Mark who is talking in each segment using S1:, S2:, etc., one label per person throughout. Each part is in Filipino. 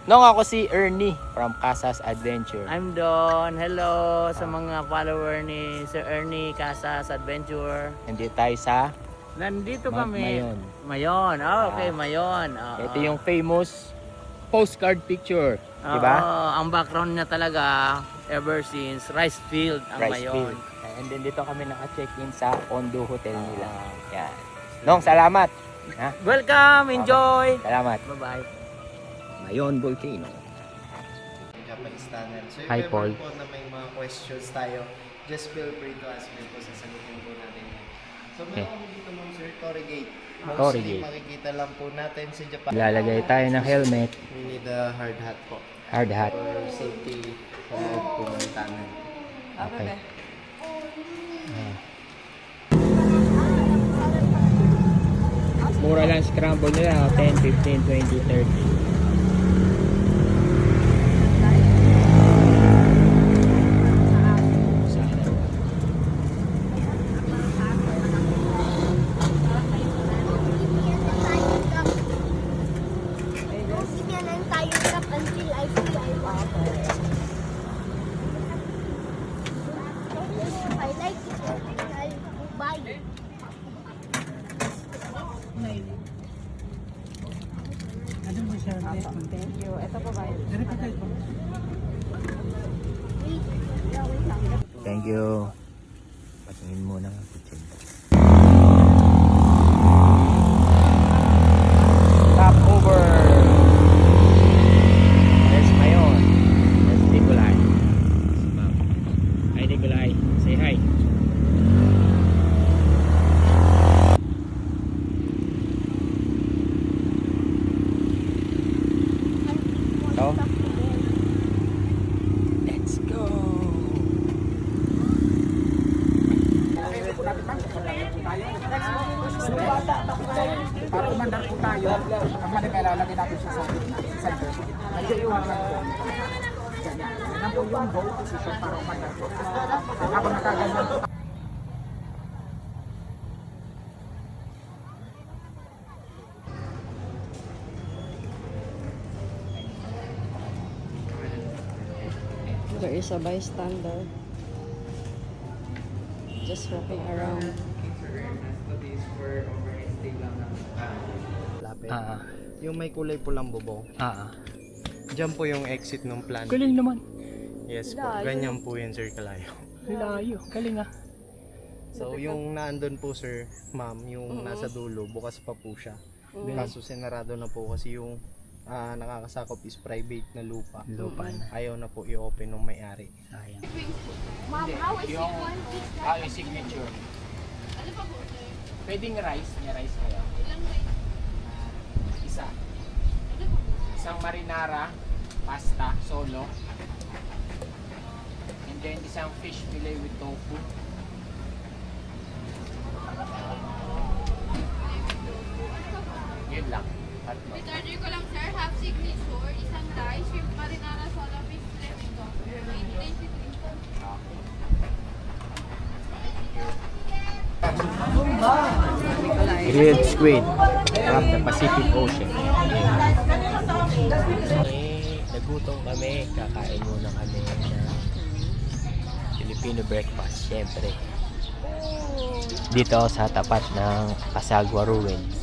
S1: Nung ako si Ernie from Casas Adventure.
S2: I'm Don. Hello sa mga follower ni Sir Ernie Casas Adventure.
S1: Nandito tayo sa
S2: Nandito
S1: Mount
S2: kami.
S1: Mayon.
S2: Mayon. Oh, okay, Mayon.
S1: Ito yung famous postcard picture. Diba?
S2: Ang background niya talaga ever since rice field ang
S1: Rice
S2: Mayon.
S1: field. And then dito kami naka-check-in sa Ondo Hotel nila. Yan. Nong, salamat. Ha?
S2: Welcome, enjoy.
S1: Salamat.
S2: Bye-bye.
S1: Mayon Volcano.
S3: Japanese tunnel. So, if
S1: Hi,
S3: ever
S1: Paul.
S3: po na may mga questions tayo, just feel free to ask me po, sasagutin po natin yan. So, meron kami dito ma'am sir, Torii Gate.
S1: Torii
S3: Mostly
S1: Gate.
S3: makikita lang po natin sa Japan.
S1: Lalagay tayo ng helmet.
S3: We need a hard hat po.
S1: Hard hat.
S3: For safety sa loob po ng tunnel.
S1: Okay. Mura lang scramble nila. 10, 15, 20, 30.
S4: Thank you. Ito po ba?
S1: Thank you. Patingin muna ang kitchen. Stop over. There's Mayon. There's Nicolay. Si Ma'am. Hi Nicolay. Say hi. So, let's go.
S5: Para umandar po tayo, ang manila lalagay natin siya sa center. Nandiyan yung hanggang po. Yan po yung go position para umandar po. Habang nakaganyan po.
S4: There is a bystander just walking around.
S3: Lapit.
S1: Ah,
S3: Yung may kulay pulang bubong. Diyan po yung exit ng plan.
S1: galing naman.
S3: Yes po, ganyan po yun sir kalayo.
S1: Layo. Galing ah.
S3: So yung naandun po sir, ma'am, yung nasa dulo, bukas pa po siya. Kaso sinarado na po kasi yung nakakasakop is private na lupa.
S1: Lupa na.
S3: Ayaw na po i-open ng may-ari.
S1: Sayang.
S6: Mom, how is it
S1: Yung
S6: one piece?
S1: yung signature.
S6: Ano pa po, sir?
S1: Pwedeng rice. May rice kaya.
S6: Ilang rice?
S1: Isa.
S6: Ano pa po?
S1: Isang marinara, pasta, solo. And then isang fish fillet with tofu. Yun lang. Tatlo.
S6: Retarder ko lang, sir. Half signature, isang rice, shrimp marinara, sola fish fillet with tofu. 1993.
S1: Grilled squid from the Pacific Ocean. Nagutom kami, kakain muna kami ng Filipino breakfast, syempre. Dito sa tapat ng Casagua Ruins.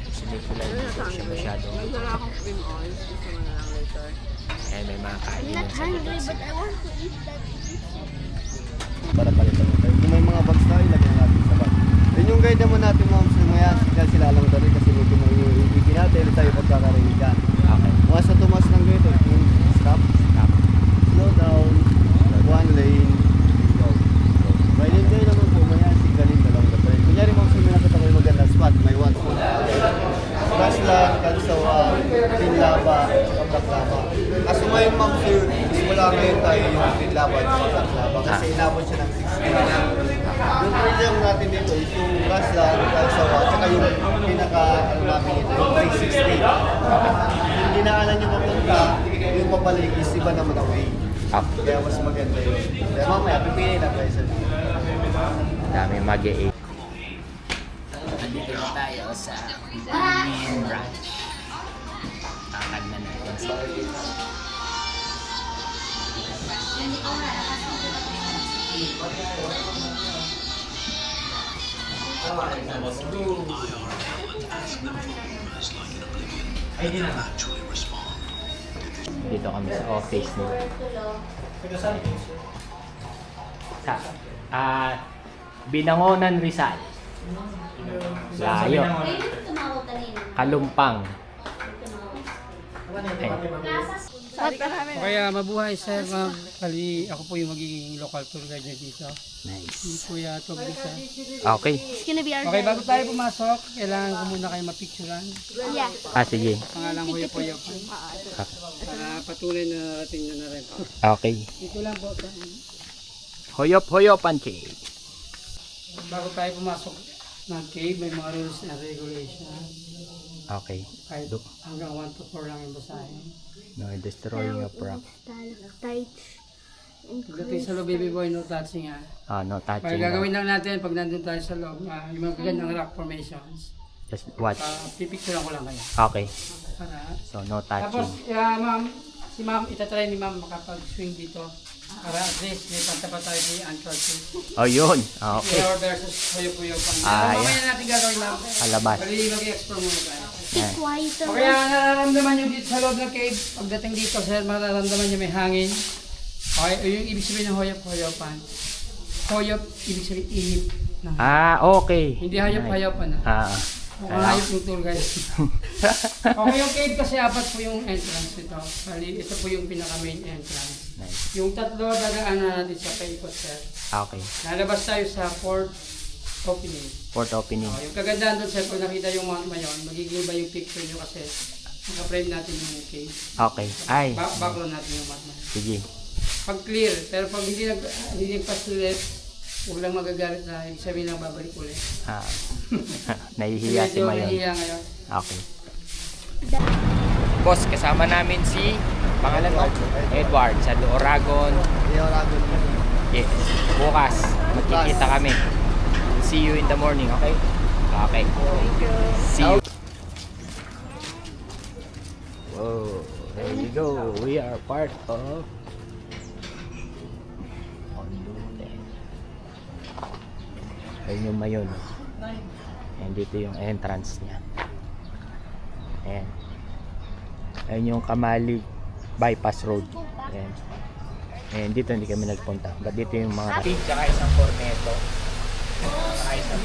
S1: Sinipula dito siya masyadong.
S4: Wala akong cream oil. Gusto mo na lang later.
S1: Ayan, may mga
S6: I'm
S1: kainan
S6: not
S1: sa
S6: hungry,
S1: likod
S6: but
S1: sila.
S6: I want to eat that.
S3: Para palitan mo tayo. Kung may mga bags tayo, lagyan natin sa bag. Yun yung guide naman natin ma'am sa mga sigal sila lang dali kasi medyo mga yung ibigin natin tayo pagkakarinig dyan.
S1: Okay.
S3: Once na tumas ng ganito, yung stop,
S1: Stop.
S3: slow down, one lane, go. By then kayo naman po, maya sigalin na lang the train. Kunyari ma'am, sa mga kita kayo maganda spot, may one spot. Gaslan, Kansawa, Tinlaba, Kaplaklaba. Kaso ngayon ma'am sir, wala ngayon tayo yung Tinlaba at Kaplaklaba kasi inabot siya ng 6 minutes. Yung premium natin dito is yung Gaslan, Kansawa, at saka yung pinaka ano namin ito, yung 360. Yung dinaanan nyo papunta, yung papalik is iba naman ang way.
S1: Up.
S3: Kaya mas maganda yun. Kaya mamaya, pipili lang tayo sa dito.
S1: Dami mag-e-8. Nandito na tayo sa main branch. Tatagnan natin Dito kami sa office nila. Sa Binangonan, Rizal. Layo. Kalumpang.
S7: Kaya mabuhay sir, ma'am. Bali, ako po yung magiging local tour guide niya dito.
S1: Nice.
S7: Hindi po yato bisa.
S1: Okay.
S7: Okay, bago tayo pumasok, kailangan ko muna kayo mapicturean.
S1: Sige.
S7: Pangalang Huyo Puyo po. Para patuloy na narating nyo na rin po.
S1: Okay.
S7: Dito lang po.
S1: Hoyop Panche.
S7: Bago tayo pumasok ng cave, may mga rules and regulations.
S1: Okay.
S7: Kahit hanggang 1 to 4 lang yung basahin.
S1: No destroying of rock.
S7: Pagdating sa loob, baby boy, no touching ha.
S1: No
S7: Kaya
S1: touching.
S7: gagawin lang natin pag nandun tayo sa loob, yung mga gagandang rock formations.
S1: Just watch.
S7: Pipicturean ko lang kayo.
S1: Okay.
S7: Para
S1: So no
S7: tapos,
S1: touching.
S7: ma'am, si ma'am, itatry ni ma'am makapag-swing dito. Para at least may pantapat tayo ni Antarctic.
S1: Oh, yun. Okay.
S7: Pure versus Puyo pan.
S1: Ah,
S7: Mamaya natin gagawin ma'am.
S1: Palabas.
S7: Bali, mag-explore muna tayo.
S1: Yan.
S7: O kaya nararamdaman nyo dito sa loob ng cave, pagdating dito, sir, mararamdaman nyo may hangin. Okay, yung ibig sabihin ng hoyopan. Hoyop, ibig sabihin ihip. ng-
S1: Okay.
S7: Hindi hayop-hayopan na. Mukhang hayop yung tour guys. Okay, yung cave kasi apat po yung entrance nito. Bali, ito po yung pinaka-main entrance.
S1: Nice.
S7: Yung tatlo, dagaan na natin sa paikot, sir.
S1: Okay.
S7: Lalabas tayo sa port opening.
S1: Port opening.
S7: Yung kagandahan doon, sir, kung nakita yung Mount Mayon, magiging ba yung picture nyo kasi naka-frame natin yung cave.
S1: Okay. Ay.
S7: Background natin yung Mount Mayon.
S1: Sige.
S7: Pag clear, pero pag hindi nagpa-slip, huwag lang magagalit na, ibig sabihin lang babalik ulit.
S1: Nahihiya si
S7: Medyo
S1: Mayon.
S7: nahihiya ngayon.
S1: Okay. Boss, kasama namin si pangalan mo? Edward sa Oragon. Yes. Bukas, magkikita kami. See you in the morning, okay? Okay. See you. Whoa, there we go. We are part of Ondute. Ayun yung Mayon. And dito yung entrance niya. Ayan. Ayun yung Kamali Bypass Road. Ayan. And dito hindi kami nagpunta. But dito yung mga tsaka isang corneto. Tsaka isang